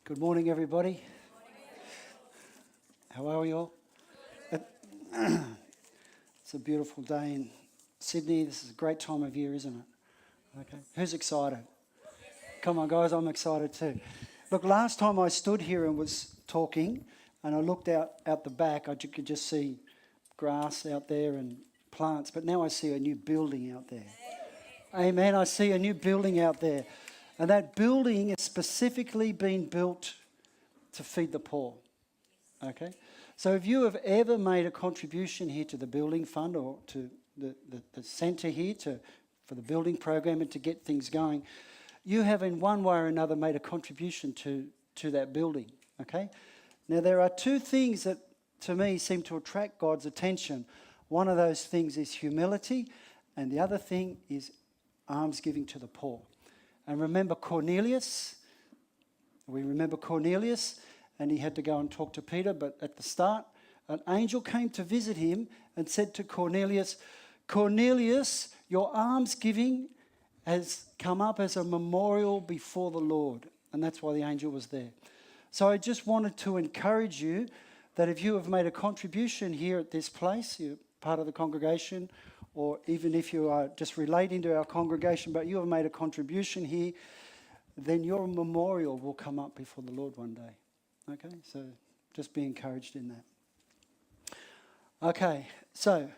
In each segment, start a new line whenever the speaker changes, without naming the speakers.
Good morning, everybody. How are we all? It's a beautiful day in Sydney. This is a great time of year, isn't it? Okay. Who's excited? Come on, guys, I'm excited too. Look, last time I stood here and was talking, and I looked out the back, could just see grass out there and plants, but now I see a new building out there. Amen. I see a new building out there. And that building is specifically been built to feed the poor. Okay? So if you have ever made a contribution here to the building fund or to the centre here for the building program and to get things going, you have in one way or another made a contribution to that building. Okay? Now there are two things that to me seem to attract God's attention. One of those things is humility, and the other thing is almsgiving to the poor. And remember Cornelius? We remember Cornelius, and he had to go and talk to Peter, but at the start, an angel came to visit him and said to Cornelius, Cornelius, your almsgiving has come up as a memorial before the Lord. And that's why the angel was there. So I just wanted to encourage you that if you have made a contribution here at this place, you're part of the congregation, or even if you are just relating to our congregation, but you have made a contribution here, then your memorial will come up before the Lord one day. Okay, so just be encouraged in that. Okay, so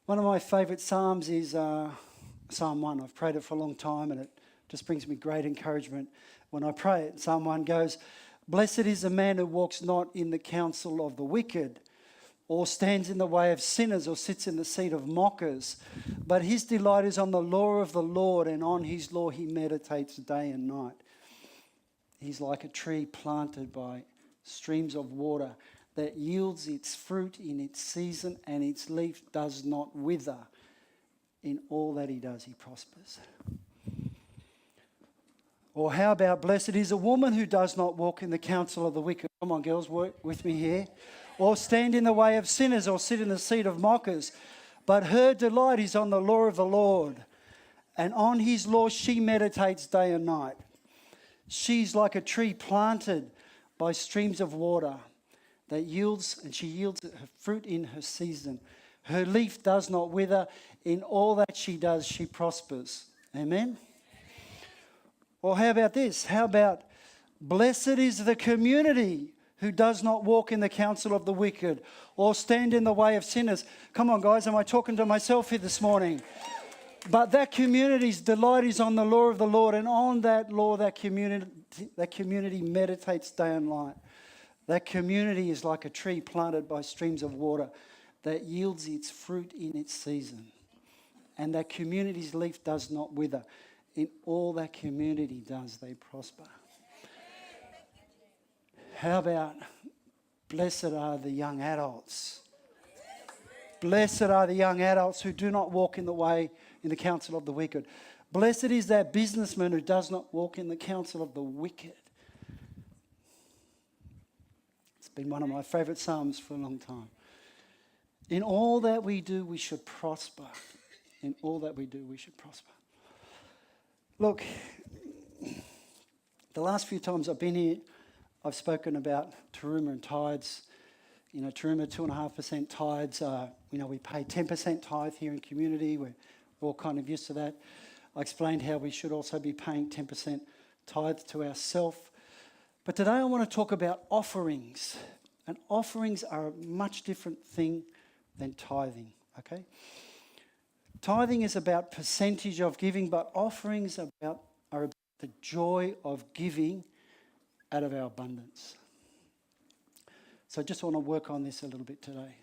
one of my favourite psalms is Psalm 1. I've prayed it for a long time, and it just brings me great encouragement when I pray it. Psalm 1 goes, Blessed is the man who walks not in the counsel of the wicked, or stands in the way of sinners, or sits in the seat of mockers. But his delight is on the law of the Lord, and on his law he meditates day and night. He's like a tree planted by streams of water that yields its fruit in its season, and its leaf does not wither. In all that he does, he prospers. Or how about blessed is a woman who does not walk in the counsel of the wicked. Come on, girls, work with me here. Or stand in the way of sinners, or sit in the seat of mockers. But her delight is on the law of the Lord, and on his law she meditates day and night. She's like a tree planted by streams of water that yields her fruit in her season. Her leaf does not wither. In all that she does, she prospers. Amen? Or how about this? How about blessed is the community who does not walk in the counsel of the wicked or stand in the way of sinners. Come on, guys, am I talking to myself here this morning? But that community's delight is on the law of the Lord, and on that law that community meditates day and night. That community is like a tree planted by streams of water that yields its fruit in its season. And that community's leaf does not wither. In all that community does, they prosper. How about blessed are the young adults? Blessed are the young adults who do not walk in the counsel of the wicked. Blessed is that businessman who does not walk in the counsel of the wicked. It's been one of my favourite psalms for a long time. In all that we do, we should prosper. In all that we do, we should prosper. Look, the last few times I've been here, I've spoken about Turuma and tithes. You know, Turuma, 2.5% tithes. We pay 10% tithe here in community. We're all kind of used to that. I explained how we should also be paying 10% tithe to ourselves. But today I want to talk about offerings. And offerings are a much different thing than tithing, okay? Tithing is about percentage of giving, but offerings are about the joy of giving out of our abundance. So I just want to work on this a little bit today.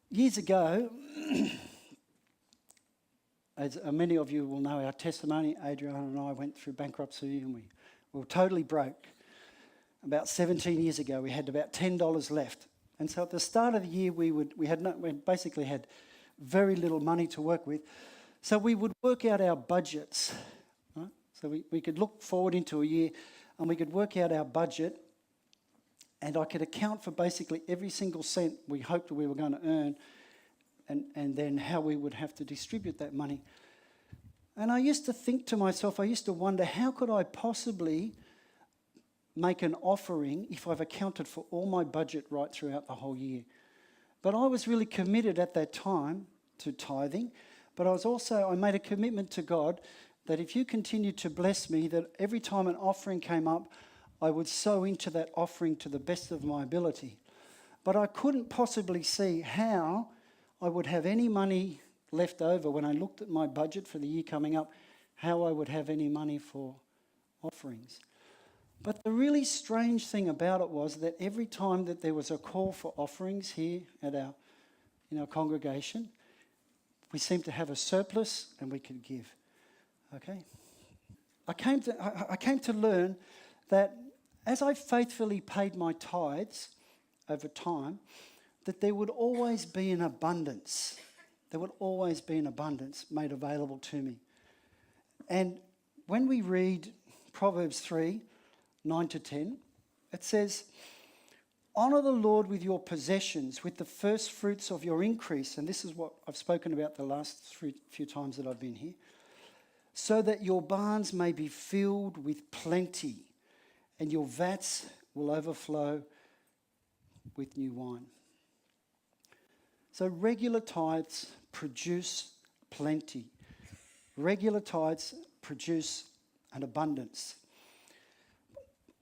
Years ago, as many of you will know our testimony, Adriana and I went through bankruptcy and we were totally broke. About 17 years ago, we had about $10 left. And so at the start of the year, we basically had very little money to work with. So we would work out our budgets. Right? So we could look forward into a year and we could work out our budget, and I could account for basically every single cent we hoped we were going to earn, and then how we would have to distribute that money. And I used to think to myself, I used to wonder, how could I possibly make an offering if I've accounted for all my budget right throughout the whole year? But I was really committed at that time to tithing, but I made a commitment to God that if you continue to bless me, that every time an offering came up, I would sow into that offering to the best of my ability. But I couldn't possibly see how I would have any money left over when I looked at my budget for the year coming up, how I would have any money for offerings. But the really strange thing about it was that every time that there was a call for offerings here at our congregation, we seemed to have a surplus and we could give. Okay? I came to learn that as I faithfully paid my tithes over time, that there would always be an abundance. There would always be an abundance made available to me. And when we read Proverbs 3, 9-10, it says, "Honour the Lord with your possessions, with the first fruits of your increase." And this is what I've spoken about the last few times that I've been here. "So that your barns may be filled with plenty, and your vats will overflow with new wine." So regular tithes produce plenty. Regular tithes produce an abundance.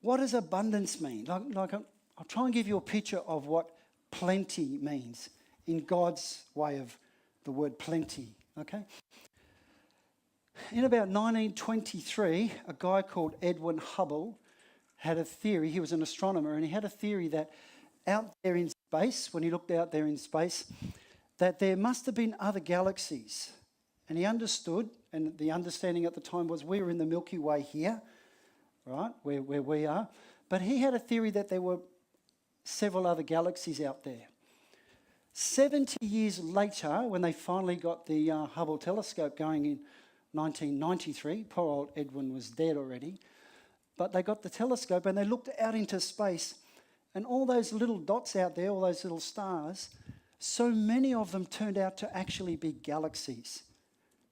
What does abundance mean? I'll try and give you a picture of what plenty means in God's way of the word plenty, okay? In about 1923, a guy called Edwin Hubble had a theory. He was an astronomer, and he had a theory that out there in space, when he looked out there in space, that there must have been other galaxies. And he understood, and the understanding at the time was we were in the Milky Way here, right, where we are. But he had a theory that there were several other galaxies out there. 70 years later, when they finally got the Hubble telescope going in 1993, poor old Edwin was dead already, but they got the telescope and they looked out into space, and all those little dots out there, all those little stars, so many of them turned out to actually be galaxies,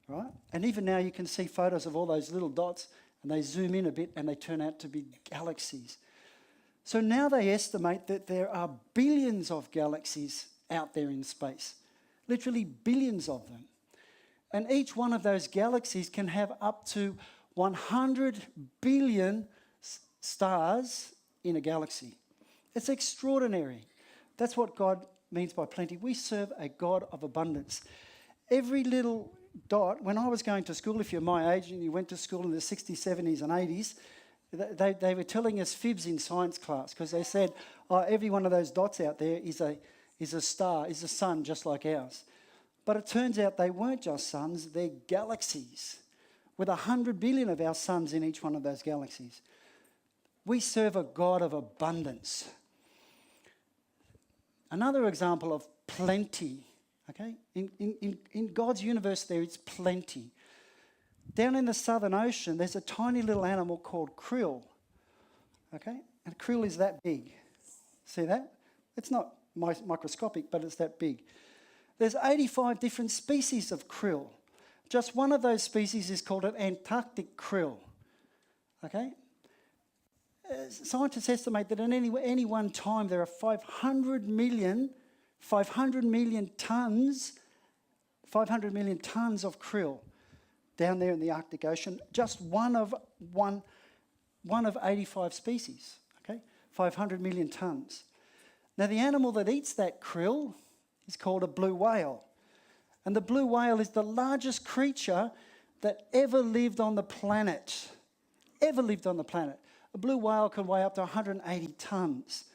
right? And even now you can see photos of all those little dots, and they zoom in a bit and they turn out to be galaxies. So now they estimate that there are billions of galaxies out there in space, literally billions of them. And each one of those galaxies can have up to 100 billion stars in a galaxy. It's extraordinary. That's what God means by plenty. We serve a God of abundance. Every little dot, when I was going to school, if you're my age and you went to school in the 60s, 70s and 80s, they were telling us fibs in science class because they said, oh, every one of those dots out there is a star, is a sun just like ours. But it turns out they weren't just suns, they're galaxies with 100 billion of our suns in each one of those galaxies. We serve a God of abundance. Another example of plenty, okay? In God's universe there is plenty. Down in the Southern Ocean there's a tiny little animal called krill, okay? And krill is that big. See that? It's not microscopic, but it's that big. There's 85 different species of krill. Just one of those species is called an Antarctic krill, okay? Scientists estimate that at any one time there are 500 million tons of krill down there in the Arctic Ocean. Just one of 85 species. Okay, 500 million tons. Now the animal that eats that krill is called a blue whale, and the blue whale is the largest creature that ever lived on the planet. Ever lived on the planet. A blue whale can weigh up to 180 tons.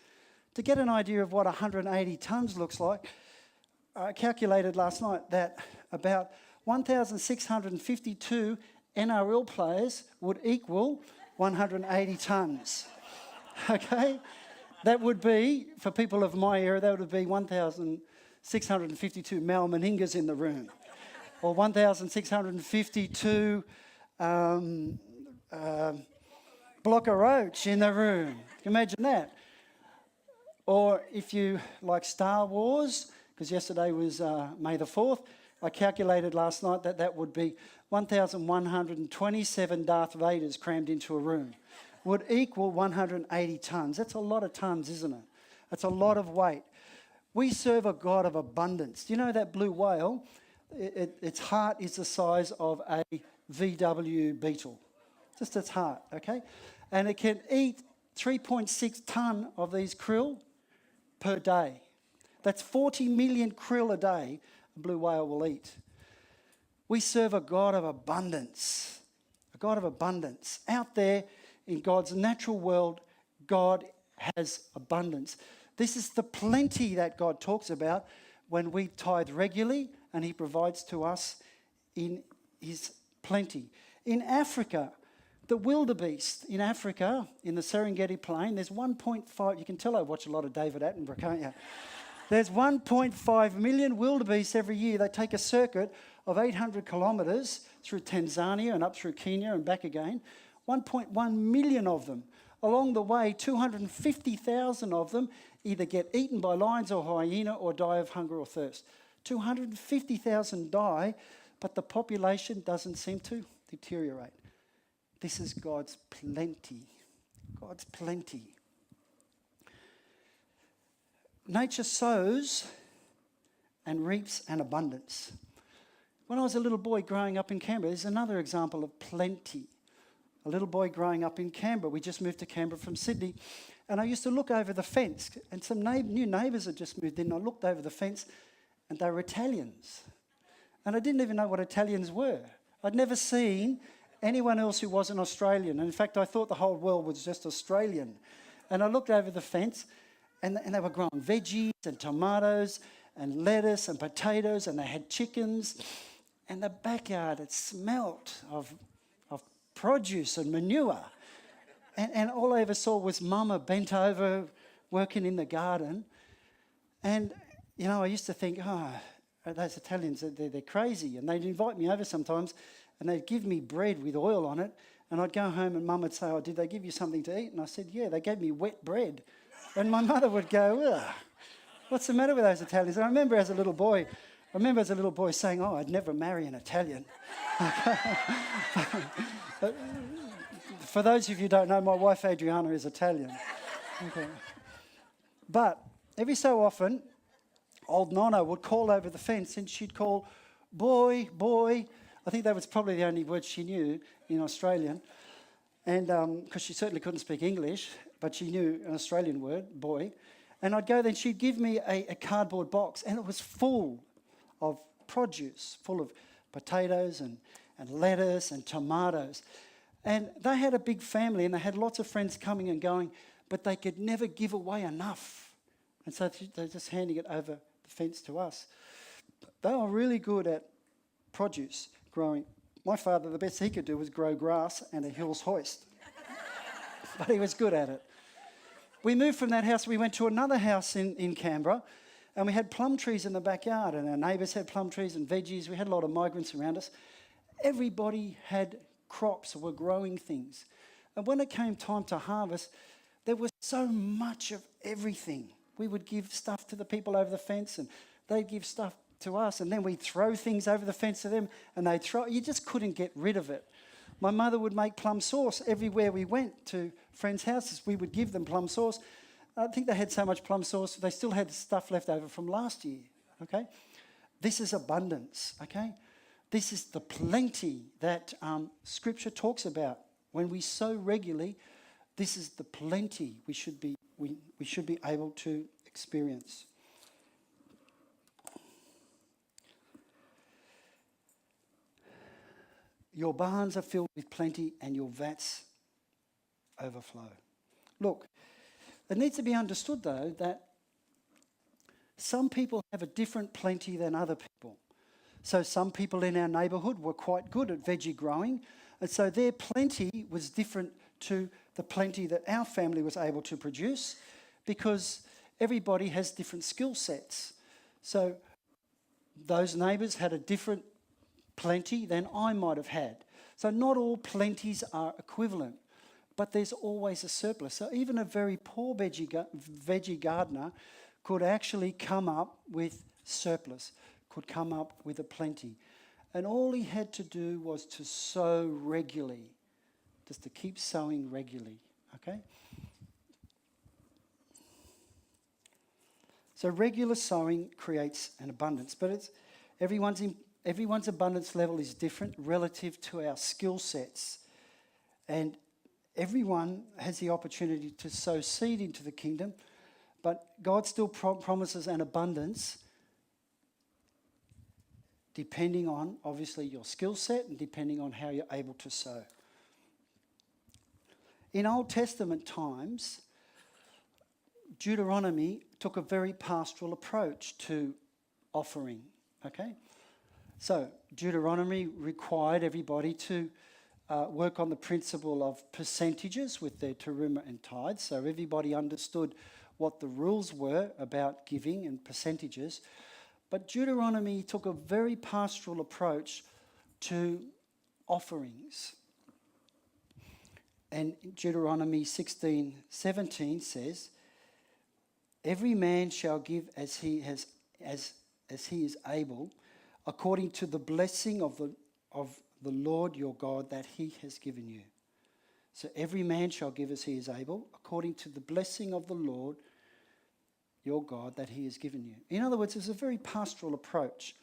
To get an idea of what 180 tons looks like, I calculated last night that about 1,652 NRL players would equal 180 tons. Okay? That would be, for people of my era, that would be 1,652 Mal Meningas in the room. Or 1,652 Blocker Roach in the room. Can you imagine that? Or if you like Star Wars, because yesterday was May the 4th, I calculated last night that that would be 1,127 Darth Vaders crammed into a room. Would equal 180 tonnes. That's a lot of tonnes, isn't it? That's a lot of weight. We serve a God of abundance. Do you know that blue whale? Its heart is the size of a VW Beetle. Just its heart, okay? And it can eat 3.6 tonne of these krill per day. That's 40 million krill a day a blue whale will eat. We serve a God of abundance. A God of abundance. Out there in God's natural world, God has abundance. This is the plenty that God talks about when we tithe regularly and he provides to us in his plenty. In Africa, the wildebeest in Africa, in the Serengeti Plain, there's 1.5, you can tell I watch a lot of David Attenborough, can't you? There's 1.5 million wildebeest every year. They take a circuit of 800 kilometres through Tanzania and up through Kenya and back again. 1.1 million of them. Along the way, 250,000 of them either get eaten by lions or hyena or die of hunger or thirst. 250,000 die, but the population doesn't seem to deteriorate. This is God's plenty. God's plenty. Nature sows and reaps an abundance. When I was a little boy growing up in Canberra, there's another example of plenty. A little boy growing up in Canberra. We just moved to Canberra from Sydney. And I used to look over the fence, and some new neighbours had just moved in. I looked over the fence, and they were Italians. And I didn't even know what Italians were. I'd never seen anyone else who wasn't Australian. And in fact, I thought the whole world was just Australian. And I looked over the fence, and they were growing veggies and tomatoes and lettuce and potatoes, and they had chickens. And the backyard, it smelt of produce and manure. And all I ever saw was Mama bent over working in the garden. And, you know, I used to think, those Italians, they're crazy. And they'd invite me over sometimes and they'd give me bread with oil on it. And I'd go home and Mum would say, did they give you something to eat? And I said, yeah, they gave me wet bread. And my mother would go, ugh, what's the matter with those Italians? And I remember as a little boy saying, I'd never marry an Italian. For those of you who don't know, my wife Adriana is Italian. Okay. But every so often, old Nonna would call over the fence and she'd call, boy, boy. I think that was probably the only word she knew in Australian. And because she certainly couldn't speak English, but she knew an Australian word, boy. And I'd go there and she'd give me a cardboard box, and it was full of produce, full of potatoes and lettuce and tomatoes. And they had a big family and they had lots of friends coming and going, but they could never give away enough. And so they're just handing it over the fence to us. They were really good at produce growing. My father, the best he could do was grow grass and a Hills hoist. But he was good at it. We moved from that house, we went to another house in Canberra, and we had plum trees in the backyard, and our neighbours had plum trees and veggies. We had a lot of migrants around us. Everybody had crops, were growing things. And when it came time to harvest, there was so much of everything. We would give stuff to the people over the fence, and they'd give stuff to us, and then we'd throw things over the fence to them, and they'd throw. You just couldn't get rid of it. My mother would make plum sauce everywhere we went to friends' houses. We would give them plum sauce. I think they had so much plum sauce, they still had stuff left over from last year, okay? This is abundance, okay? This is the plenty that Scripture talks about. When we sow regularly, this is the plenty we should be able to experience. Your barns are filled with plenty and your vats overflow. Look, it needs to be understood, though, that some people have a different plenty than other people. So some people in our neighbourhood were quite good at veggie growing, and so their plenty was different to the plenty that our family was able to produce, because everybody has different skill sets. So those neighbours had a different plenty than I might have had. So not all plenties are equivalent, but there's always a surplus. So even a very poor veggie gardener could actually come up with surplus, could come up with a plenty. And all he had to do was to sow regularly, just to keep sowing regularly, okay? So regular sowing creates an abundance, but everyone's abundance level is different relative to our skill sets. And everyone has the opportunity to sow seed into the kingdom, but God still promises an abundance depending on, obviously, your skill set and depending on how you're able to sow. In Old Testament times, Deuteronomy took a very pastoral approach to offering, okay? So Deuteronomy required everybody to work on the principle of percentages with their teruma and tithes, so everybody understood what the rules were about giving and percentages. But Deuteronomy took a very pastoral approach to offerings. And Deuteronomy 16:17 says, "Every man shall give as he is able, according to the blessing of the Lord your God that he has given you." So every man shall give as he is able, according to the blessing of the Lord your God that he has given you. In other words, it's a very pastoral approach.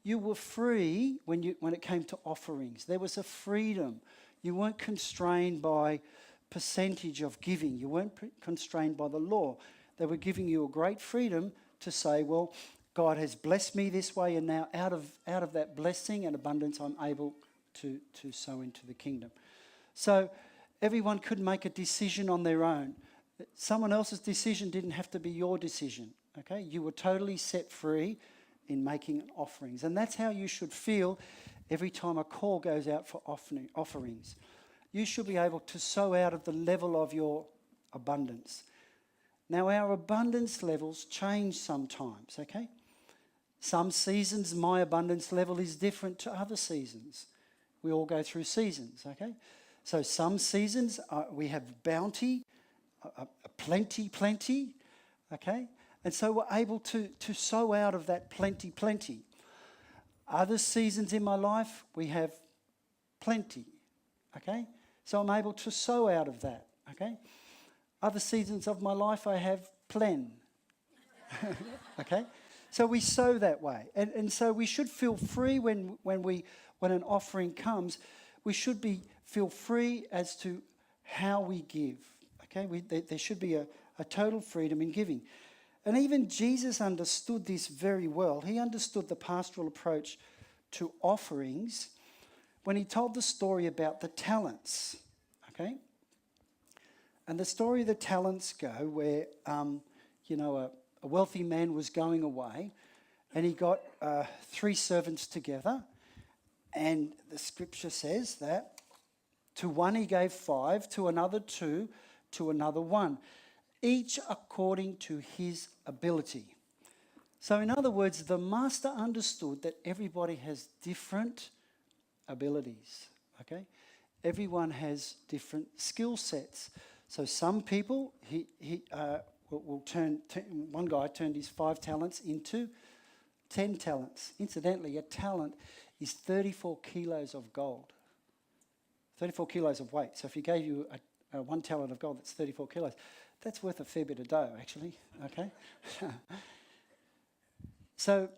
You were free when it came to offerings. There was a freedom. You weren't constrained by percentage of giving. You weren't constrained by the law. They were giving you a great freedom to say, well, God has blessed me this way, and now out of that blessing and abundance, I'm able to sow into the kingdom. So everyone could make a decision on their own. Someone else's decision didn't have to be your decision, okay? You were totally set free in making offerings. And that's how you should feel every time a call goes out for offerings. You should be able to sow out of the level of your abundance. Now, our abundance levels change sometimes, okay? Some seasons, my abundance level is different to other seasons. We all go through seasons, okay? So some seasons we have bounty, a plenty, okay? And so we're able to sow out of that plenty. Other seasons in my life, we have plenty, okay? So I'm able to sow out of that, okay? Other seasons of my life, I have plen, okay? So we sow that way. And so we should feel free when an offering comes. We should feel free as to how we give, okay? There should be a total freedom in giving. And even Jesus understood this very well. He understood the pastoral approach to offerings when he told the story about the talents, okay? And the story of the talents go where, a wealthy man was going away and he got 3 servants together, and the scripture says that to one he gave 5, to another 2, to another 1, each according to his ability. So in other words, the master understood that everybody has different abilities, okay? Everyone has different skill sets. So some people, one guy turned his 5 talents into 10 talents. Incidentally, a talent is 34 kilos of gold, 34 kilos of weight. So if he gave you a 1 talent of gold, that's 34 kilos. That's worth a fair bit of dough, actually, okay? So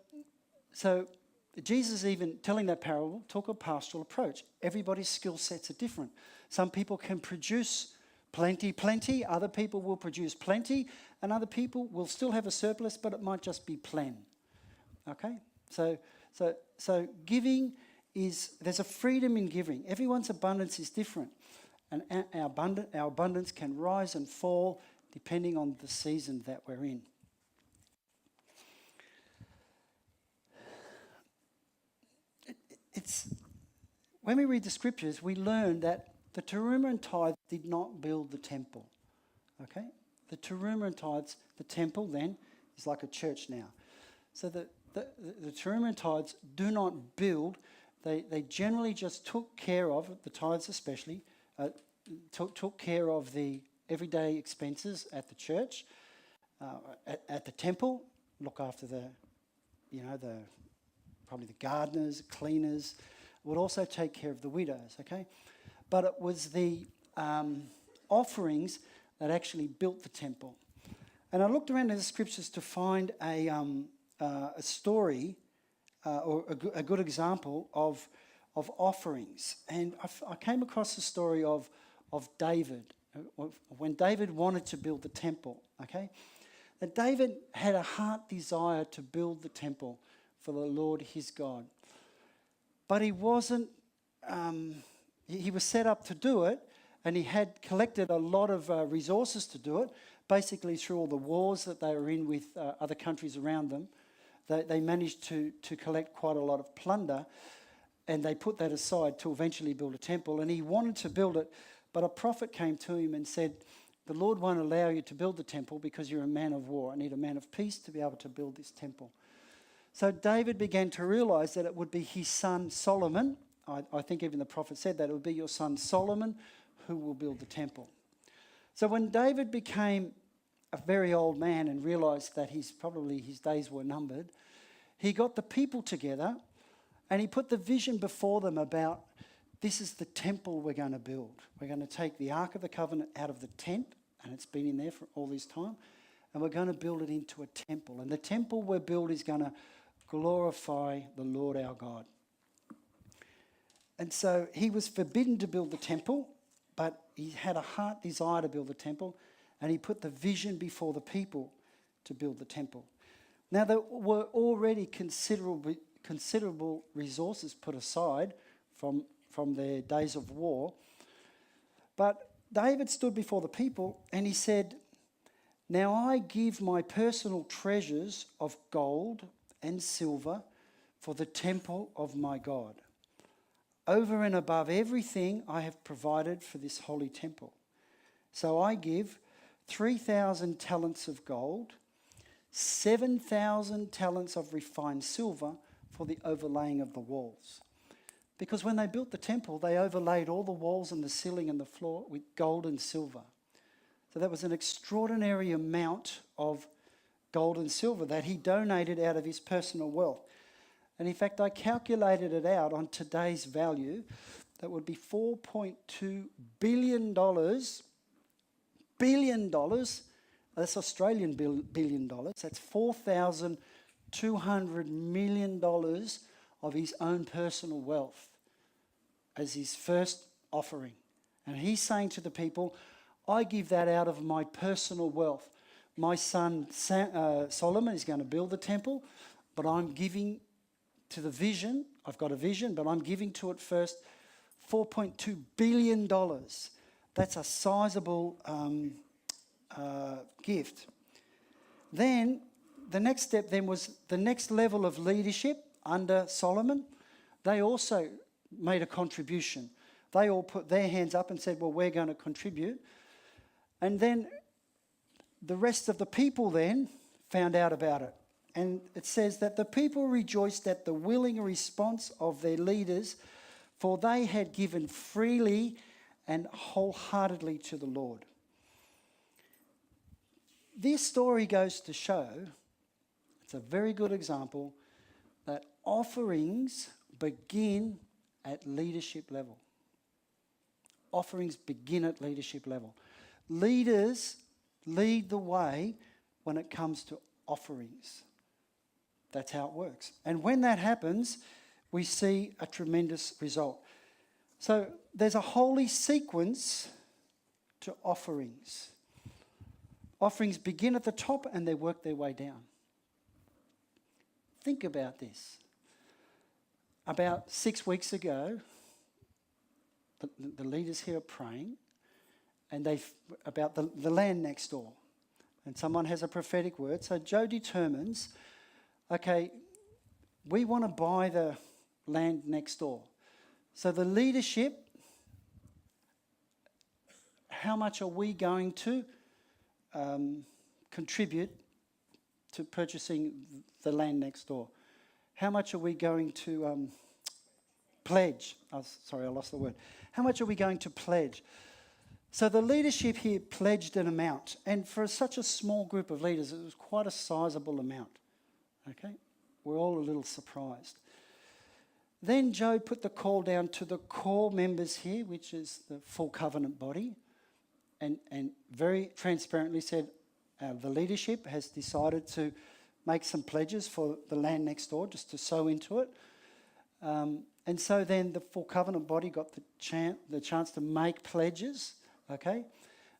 Jesus, even telling that parable, took a pastoral approach. Everybody's skill sets are different. Some people can produce plenty. Other people will produce plenty, and other people will still have a surplus, but it might just be plen. Okay? So giving there's a freedom in giving. Everyone's abundance is different, and our abundance can rise and fall depending on the season that we're in. When we read the scriptures, we learn that the teruma and tithe did not build the temple. Okay? The teruma and tithes, the temple then is like a church now. So the teruma and tithes do not build. They generally just took care of, the tithes especially, took care of the everyday expenses at the church, at the temple, look after the probably the gardeners, cleaners, would also take care of the widows, okay? But it was the offerings that actually built the temple. And I looked around in the scriptures to find a story or a good example of offerings. And I came across the story of David, when David wanted to build the temple, okay? That David had a heart desire to build the temple for the Lord his God. But he wasn't, he was set up to do it, and he had collected a lot of resources to do it, basically through all the wars that they were in with other countries around them. They managed to collect quite a lot of plunder, and they put that aside to eventually build a temple. And he wanted to build it, but a prophet came to him and said, the Lord won't allow you to build the temple because you're a man of war. I need a man of peace to be able to build this temple. So David began to realize that it would be his son Solomon. I think even the prophet said that it would be your son Solomon who will build the temple. So when David became a very old man and realized that his days were numbered, he got the people together and he put the vision before them about, this is the temple we're going to build. We're going to take the Ark of the Covenant out of the tent, and it's been in there for all this time, and we're going to build it into a temple. And the temple we're built is going to glorify the Lord our God. And so he was forbidden to build the temple, but he had a heart desire to build the temple, and he put the vision before the people to build the temple. Now, there were already considerable resources put aside from their days of war, but David stood before the people and he said, now I give my personal treasures of gold and silver for the temple of my God, over and above everything I have provided for this holy temple. So I give 3,000 talents of gold, 7,000 talents of refined silver for the overlaying of the walls. Because when they built the temple, they overlaid all the walls and the ceiling and the floor with gold and silver. So that was an extraordinary amount of gold and silver that he donated out of his personal wealth. And in fact, I calculated it out on today's value. That would be $4.2 billion. That's Australian billion dollars. That's $4,200 million of his own personal wealth as his first offering. And he's saying to the people, I give that out of my personal wealth. My son Solomon is going to build the temple, but I'm giving to the vision. I've got a vision, but I'm giving to it first $4.2 billion. That's a sizable gift. Then the next step then was the next level of leadership under Solomon. They also made a contribution. They all put their hands up and said, well, we're going to contribute. And then the rest of the people then found out about it. And it says that the people rejoiced at the willing response of their leaders, for they had given freely and wholeheartedly to the Lord. This story goes to show, it's a very good example, that offerings begin at leadership level. Offerings begin at leadership level. Leaders lead the way when it comes to offerings. That's how it works. And when that happens, we see a tremendous result. So there's a holy sequence to offerings. Offerings begin at the top and they work their way down. Think about this. About 6 weeks ago, the leaders here are praying, and about the land next door. And someone has a prophetic word. So Joe determines, okay, we want to buy the land next door. So the leadership, how much are we going to contribute to purchasing the land next door? How much are we going to pledge? Oh, sorry, I lost the word. How much are we going to pledge? So the leadership here pledged an amount. And for such a small group of leaders, it was quite a sizable amount. Okay? We're all a little surprised. Then Joe put the call down to the core members here, which is the full covenant body, and very transparently said, the leadership has decided to make some pledges for the land next door, just to sow into it. And so then the full covenant body got the chance to make pledges, okay?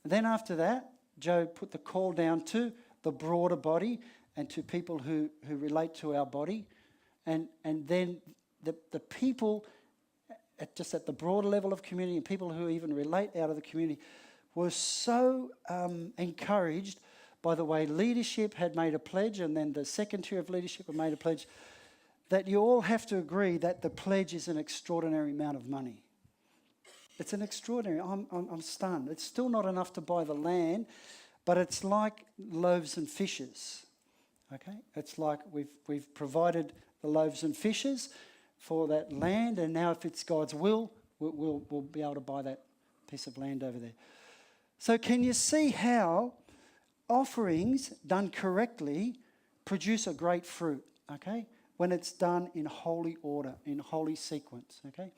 And then after that, Joe put the call down to the broader body and to people who relate to our body. And then the people, at the broader level of community, and people who even relate out of the community, were so encouraged by the way leadership had made a pledge, and then the second tier of leadership had made a pledge, that you all have to agree that the pledge is an extraordinary amount of money. It's an extraordinary, I'm stunned. It's still not enough to buy the land, but it's like loaves and fishes, okay? It's like we've provided the loaves and fishes for that land, and now if it's God's will, we'll be able to buy that piece of land over there. So can you see how offerings done correctly produce a great fruit, okay? When it's done in holy order, in holy sequence, okay?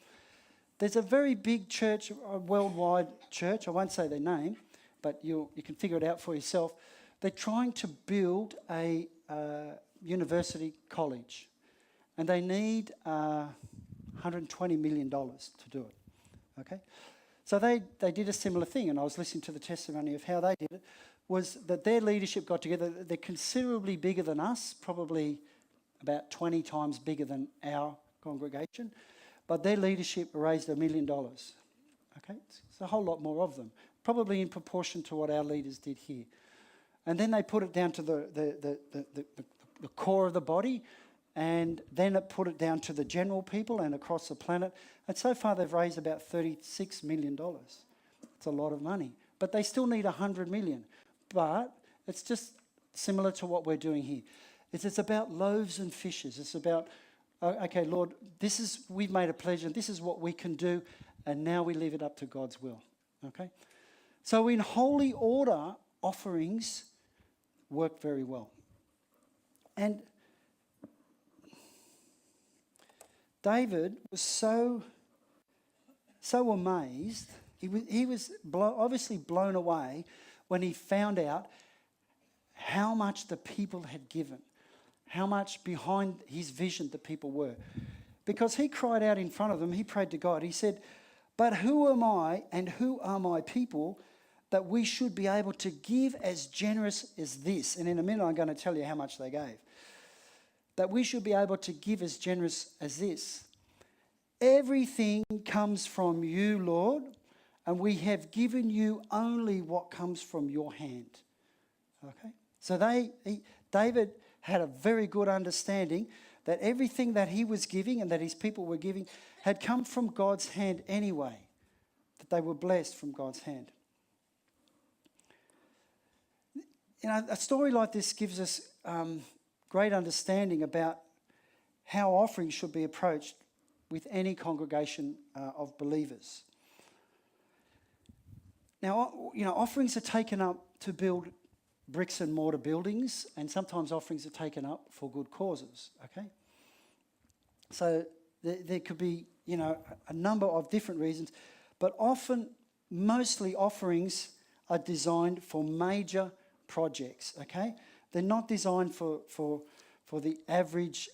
There's a very big church, a worldwide church, I won't say their name, but you can figure it out for yourself. They're trying to build a university college, and they need $120 million to do it, okay? So they did a similar thing, and I was listening to the testimony of how they did it, was that their leadership got together. They're considerably bigger than us, probably about 20 times bigger than our congregation, but their leadership raised $1 million, okay? It's a whole lot more of them, probably in proportion to what our leaders did here. And then they put it down to the core of the body, and then it put it down to the general people and across the planet. And so far they've raised about $36 million. It's a lot of money. But they still need $100 million. But it's just similar to what we're doing here. It's about loaves and fishes. It's about, okay, Lord, we've made a pledge and this is what we can do, and now we leave it up to God's will, okay? So in holy order, offerings work very well. And David was so amazed. He was obviously blown away when he found out how much the people had given, how much behind his vision the people were. Because he cried out in front of them, he prayed to God. He said, "But who am I and who are my people that we should be able to give as generous as this?" And in a minute I'm going to tell you how much they gave. That we should be able to give as generous as this. "Everything comes from you, Lord, and we have given you only what comes from your hand." Okay? So David had a very good understanding that everything that he was giving and that his people were giving had come from God's hand anyway, that they were blessed from God's hand. You know, a story like this gives us great understanding about how offerings should be approached with any congregation of believers. Now, you know, offerings are taken up to build bricks and mortar buildings, and sometimes offerings are taken up for good causes, okay? So there could be, you know, a number of different reasons, but mostly offerings are designed for major projects, okay? They're not designed for the average,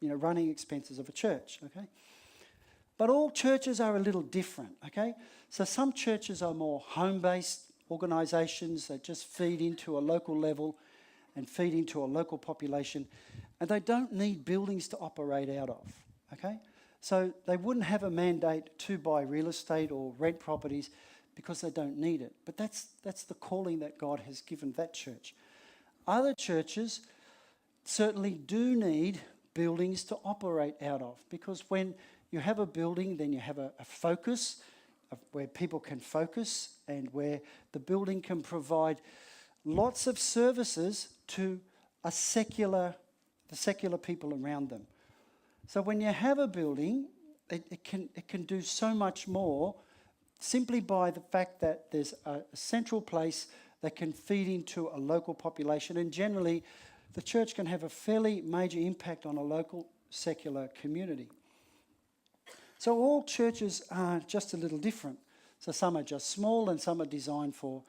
running expenses of a church, okay? But all churches are a little different, okay? So some churches are more home-based organisations that just feed into a local level and feed into a local population, and they don't need buildings to operate out of, okay? So they wouldn't have a mandate to buy real estate or rent properties because they don't need it. But that's the calling that God has given that church. Other churches certainly do need buildings to operate out of, because when you have a building, then you have a focus of where people can focus and where the building can provide lots of services to the secular people around them. So when you have a building, it can do so much more simply by the fact that there's a central place that can feed into a local population, and generally the church can have a fairly major impact on a local secular community. So all churches are just a little different. So some are just small and some are designed for,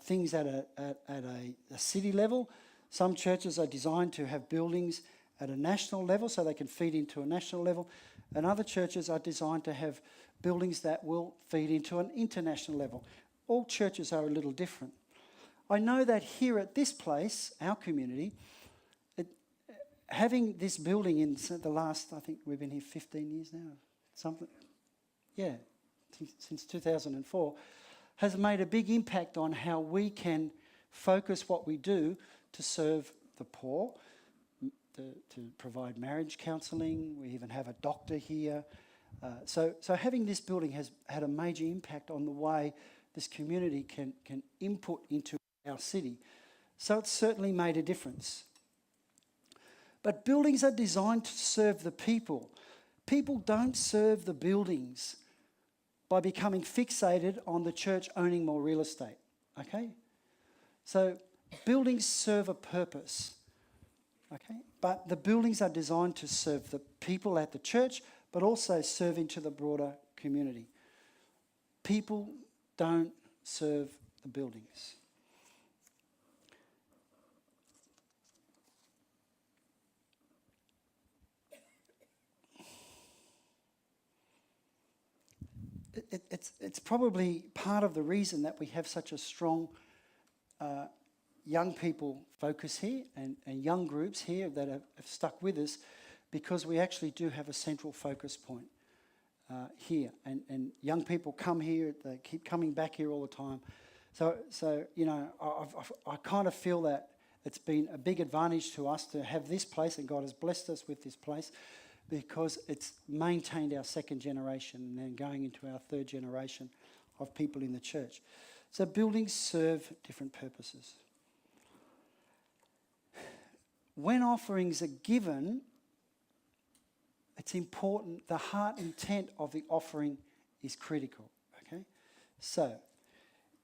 things at a city level. Some churches are designed to have buildings at a national level so they can feed into a national level. And other churches are designed to have buildings that will feed into an international level. All churches are a little different. I know that here at this place, our community, having this building in the last, I think we've been here 15 years now, something, since 2004, has made a big impact on how we can focus what we do to serve the poor, to provide marriage counselling. We even have a doctor here. So having this building has had a major impact on the way this community can input into our city. So it's certainly made a difference. But buildings are designed to serve the people. People don't serve the buildings by becoming fixated on the church owning more real estate, okay? So buildings serve a purpose, okay? But the buildings are designed to serve the people at the church, but also serve into the broader community. People don't serve the buildings. It's probably part of the reason that we have such a strong young people focus here and young groups here that have stuck with us, because we actually do have a central focus point here. And young people come here, they keep coming back here all the time. So I kind of feel that it's been a big advantage to us to have this place, and God has blessed us with this place, because it's maintained our second generation and then going into our third generation of people in the church. So buildings serve different purposes. When offerings are given, it's important, the heart intent of the offering is critical, okay? So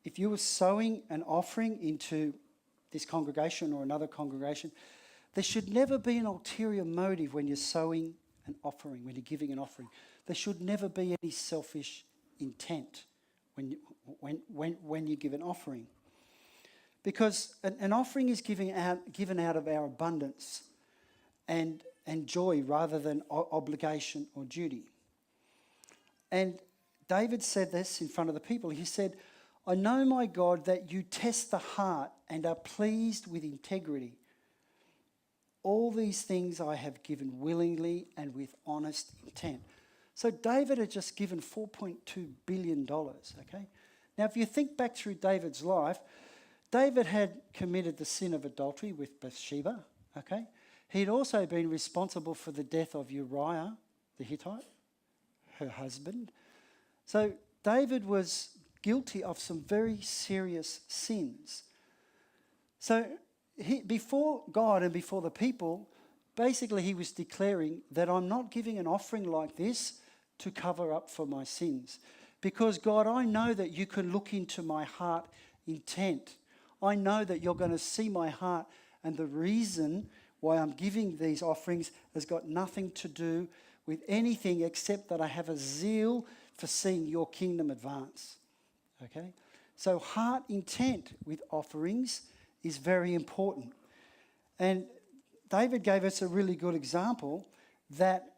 if you were sowing an offering into this congregation or another congregation, there should never be an ulterior motive when you're sowing an offering, when you're giving an offering. There should never be any selfish intent when you give an offering. Because an offering is given out of our abundance and joy rather than obligation or duty. And David said this in front of the people. He said, "I know, my God, that you test the heart and are pleased with integrity. All these things I have given willingly and with honest intent." So David had just given $4.2 billion, okay? Now, if you think back through David's life, David had committed the sin of adultery with Bathsheba, okay? He'd also been responsible for the death of Uriah the Hittite, her husband. So David was guilty of some very serious sins. So before God and before the people, basically he was declaring that I'm not giving an offering like this to cover up for my sins. Because God, I know that you can look into my heart intent. I know that you're going to see my heart, and the reason why I'm giving these offerings has got nothing to do with anything except that I have a zeal for seeing your kingdom advance. Okay? So heart intent with offerings is very important. And David gave us a really good example that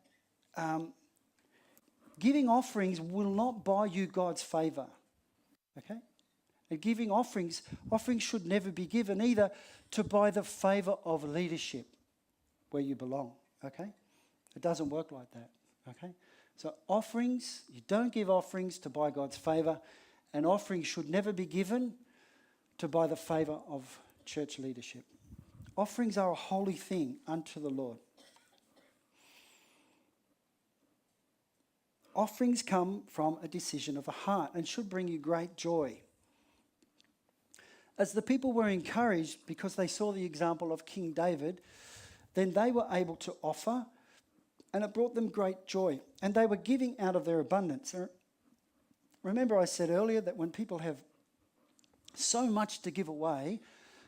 giving offerings will not buy you God's favour. Okay? And giving offerings should never be given either to buy the favour of leadership where you belong. Okay? It doesn't work like that. Okay? So offerings, you don't give offerings to buy God's favour, and offerings should never be given to buy the favour of church leadership. Offerings are a holy thing unto the Lord. Offerings come from a decision of the heart and should bring you great joy. As the people were encouraged because they saw the example of King David, then they were able to offer, and it brought them great joy. And they were giving out of their abundance. Remember I said earlier that when people have so much to give away,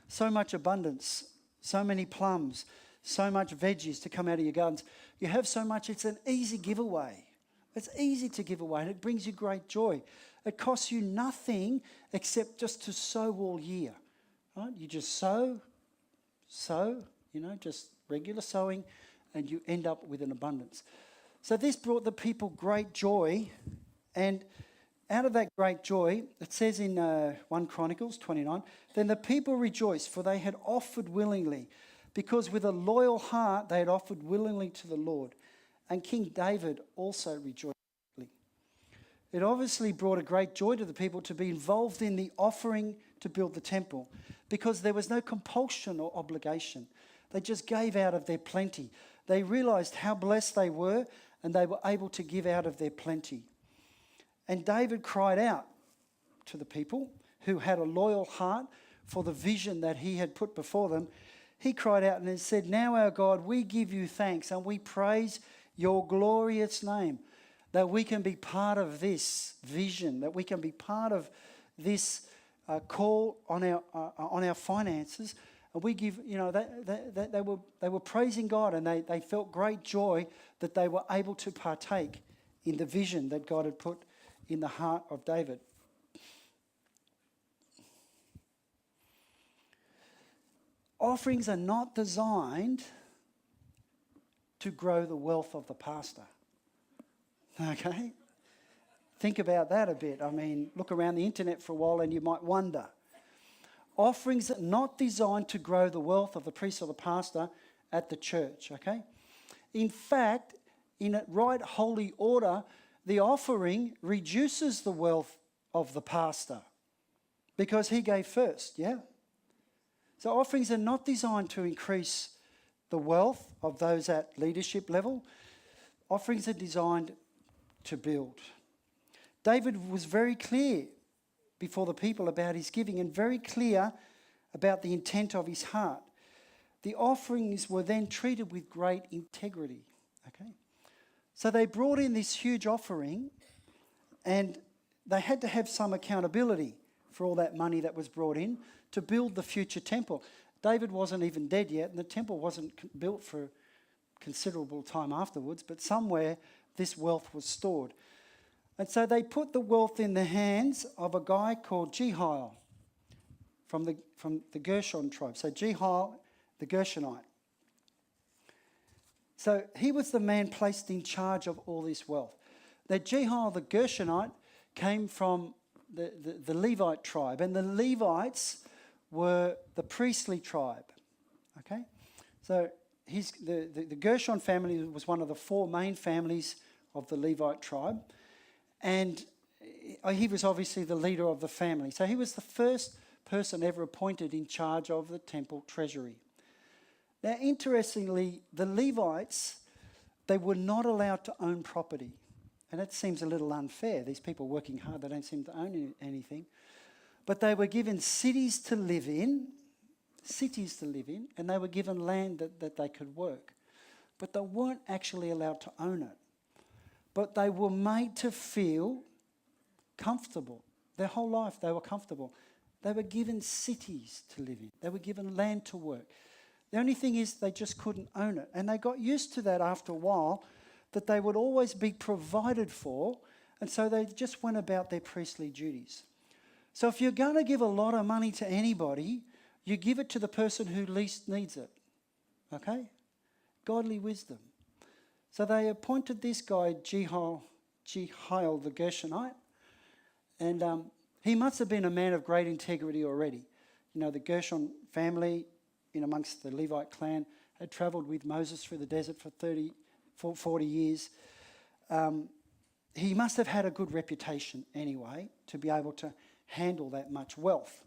so much abundance, so many plums, so much veggies to come out of your gardens. You have so much, it's an easy giveaway. It's easy to give away and it brings you great joy. It costs you nothing except just to sow all year. Right? You just sow, just regular sowing, and you end up with an abundance. So this brought the people great joy, and out of that great joy, it says in 1 Chronicles 29, then the people rejoiced, for they had offered willingly, because with a loyal heart they had offered willingly to the Lord. And King David also rejoiced. It obviously brought a great joy to the people to be involved in the offering to build the temple, because there was no compulsion or obligation. They just gave out of their plenty. They realized how blessed they were, and they were able to give out of their plenty. And David cried out to the people who had a loyal heart for the vision that he had put before them. He cried out and said, now, our God, we give you thanks and we praise your glorious name, that we can be part of this vision, that we can be part of this call on our finances. And we give, they were praising God, and they felt great joy that they were able to partake in the vision that God had put in the heart of David. Offerings are not designed to grow the wealth of the pastor. Okay? Think about that a bit. I mean, look around the internet for a while and you might wonder. Offerings are not designed to grow the wealth of the priest or the pastor at the church, okay? In fact, in a right holy order, the offering reduces the wealth of the pastor because he gave first, yeah? So offerings are not designed to increase the wealth of those at leadership level. Offerings are designed to build. David was very clear before the people about his giving and very clear about the intent of his heart. The offerings were then treated with great integrity, okay? So they brought in this huge offering and they had to have some accountability for all that money that was brought in to build the future temple. David wasn't even dead yet, and the temple wasn't built for considerable time afterwards, but somewhere this wealth was stored. And so they put the wealth in the hands of a guy called Jehiel from the Gershon tribe. So Jehiel, the Gershonite. So he was the man placed in charge of all this wealth. Now Jehiel, the Gershonite, came from the Levite tribe, and the Levites were the priestly tribe. Okay? So the Gershon family was one of the four main families of the Levite tribe. And he was obviously the leader of the family. So he was the first person ever appointed in charge of the temple treasury. Now, interestingly, the Levites, they were not allowed to own property. And that seems a little unfair. These people working hard, they don't seem to own anything. But they were given cities to live in, and they were given land that they could work. But they weren't actually allowed to own it. But they were made to feel comfortable. Their whole life they were comfortable. They were given cities to live in. They were given land to work. The only thing is they just couldn't own it. And they got used to that after a while, that they would always be provided for, and so they just went about their priestly duties. So if you're going to give a lot of money to anybody, you give it to the person who least needs it. Okay? Godly wisdom. So they appointed this guy, Jehiel the Gershonite, and he must have been a man of great integrity already. You know, the Gershon family, in amongst the Levite clan, had travelled with Moses through the desert for 40 years. He must have had a good reputation anyway to be able to handle that much wealth.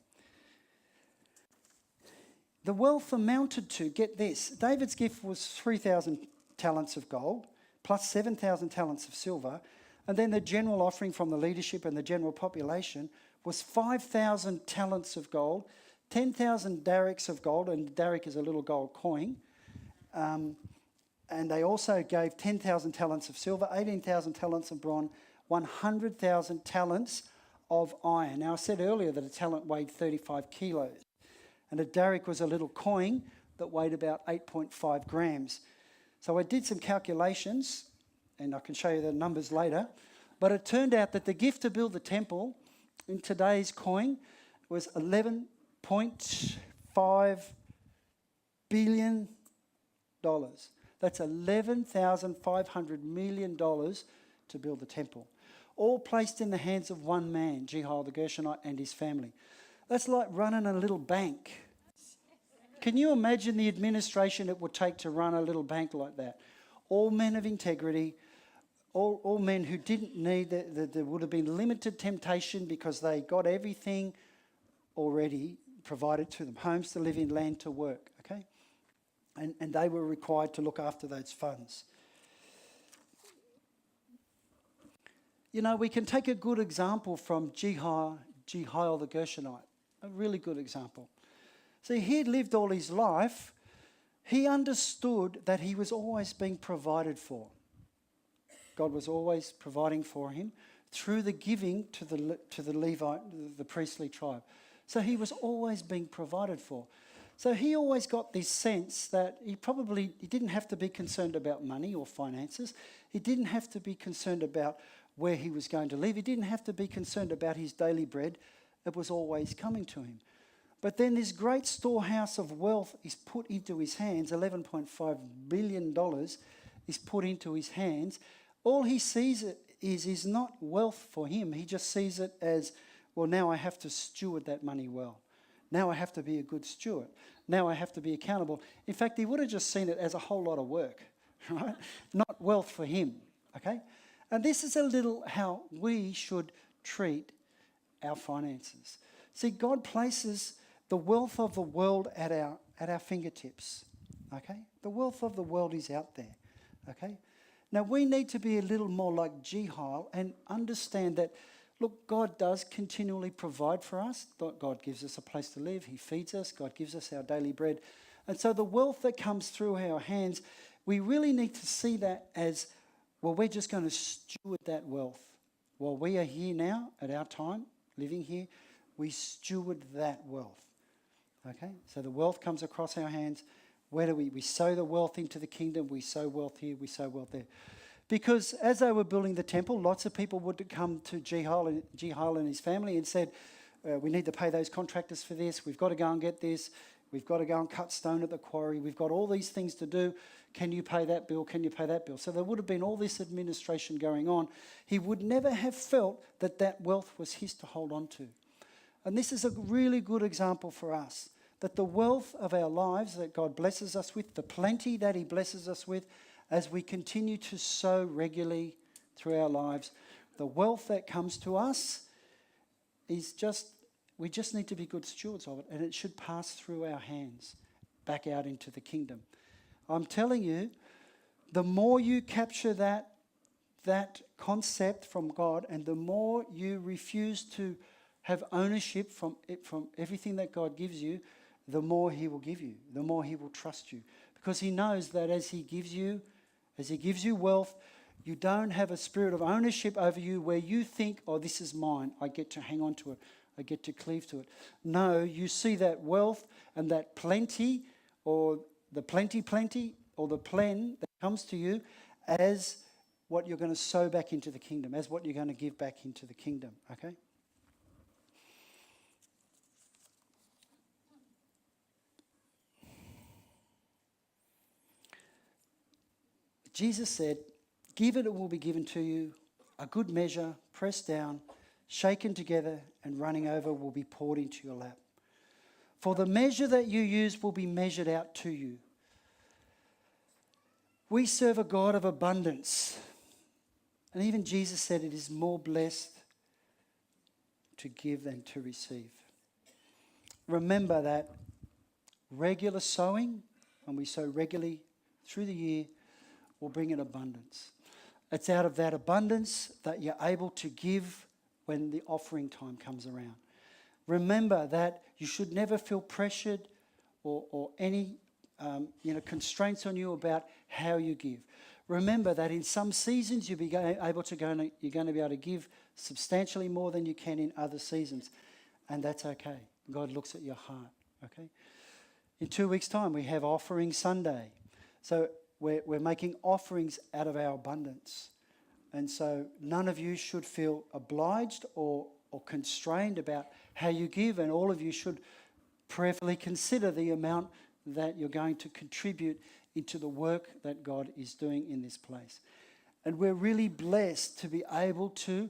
The wealth amounted to, get this, David's gift was 3,000 talents of gold, plus 7,000 talents of silver, and then the general offering from the leadership and the general population was 5,000 talents of gold, 10,000 darics of gold, and daric is a little gold coin, and they also gave 10,000 talents of silver, 18,000 talents of bronze, 100,000 talents of iron. Now I said earlier that a talent weighed 35 kilos, and a daric was a little coin that weighed about 8.5 grams. So I did some calculations, and I can show you the numbers later, but it turned out that the gift to build the temple in today's coin was $11.5 billion. That's $11,500 million to build the temple, all placed in the hands of one man, Jehiel the Gershonite, and his family. That's like running a little bank. Can you imagine the administration it would take to run a little bank like that? All men of integrity, all men who didn't need, there would have been limited temptation because they got everything already provided to them, homes to live in, land to work, okay? And they were required to look after those funds. You know, we can take a good example from Jehiel the Gershonite, a really good example. See, he had lived all his life. He understood that he was always being provided for. God was always providing for him through the giving to the Levite, the priestly tribe. So he was always being provided for. So he always got this sense that he didn't have to be concerned about money or finances. He didn't have to be concerned about where he was going to live. He didn't have to be concerned about his daily bread. It was always coming to him. But then this great storehouse of wealth is put into his hands, $11.5 billion is put into his hands. All he sees is not wealth for him. He just sees it as, well, now I have to steward that money well. Now I have to be a good steward. Now I have to be accountable. In fact, he would have just seen it as a whole lot of work, right? Not wealth for him, okay? And this is a little how we should treat our finances. See, God places the wealth of the world at our fingertips, okay? The wealth of the world is out there, okay? Now, we need to be a little more like Jehiel and understand that, look, God does continually provide for us. God gives us a place to live. He feeds us. God gives us our daily bread. And so the wealth that comes through our hands, we really need to see that as, well, we're just going to steward that wealth. While we are here now, at our time, living here, we steward that wealth. Okay? So the wealth comes across our hands. Where do we sow the wealth into the kingdom? We sow wealth here, we sow wealth there. Because as they were building the temple, lots of people would come to Jehiel and his family and said, we need to pay those contractors for this. We've got to go and get this. We've got to go and cut stone at the quarry. We've got all these things to do. Can you pay that bill? Can you pay that bill? So there would have been all this administration going on. He would never have felt that that wealth was his to hold on to. And this is a really good example for us, that the wealth of our lives that God blesses us with, the plenty that he blesses us with, as we continue to sow regularly through our lives, the wealth that comes to us is we just need to be good stewards of it, and it should pass through our hands back out into the kingdom. I'm telling you, the more you capture that concept from God, and the more you refuse to have ownership from everything that God gives you, the more he will give you, the more he will trust you. Because he knows that as he gives you wealth, you don't have a spirit of ownership over you where you think, oh, this is mine, I get to hang on to it, I get to cleave to it. No, you see that wealth and that plenty, or the plenty, or the plen that comes to you as what you're going to sow back into the kingdom, as what you're going to give back into the kingdom, okay? Jesus said, give it will be given to you, a good measure, pressed down, shaken together, and running over will be poured into your lap. For the measure that you use will be measured out to you. We serve a God of abundance. And even Jesus said it is more blessed to give than to receive. Remember that regular sowing, and we sow regularly through the year, will bring an abundance. It's out of that abundance that you're able to give when the offering time comes around. Remember that you should never feel pressured or any constraints on you about how you give. Remember that in some seasons you're going to be able to give substantially more than you can in other seasons, and that's okay. God looks at your heart. Okay. In 2 weeks' time, we have Offering Sunday. So we're making offerings out of our abundance. And so none of you should feel obliged or constrained about how you give, and all of you should prayerfully consider the amount that you're going to contribute into the work that God is doing in this place. And we're really blessed to be able to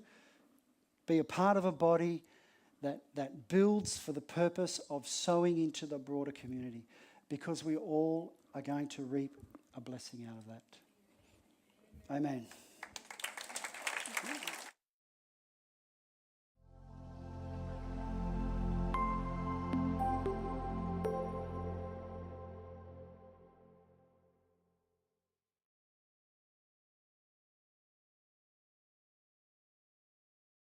be a part of a body that builds for the purpose of sowing into the broader community, because we all are going to reap a blessing out of that. Amen.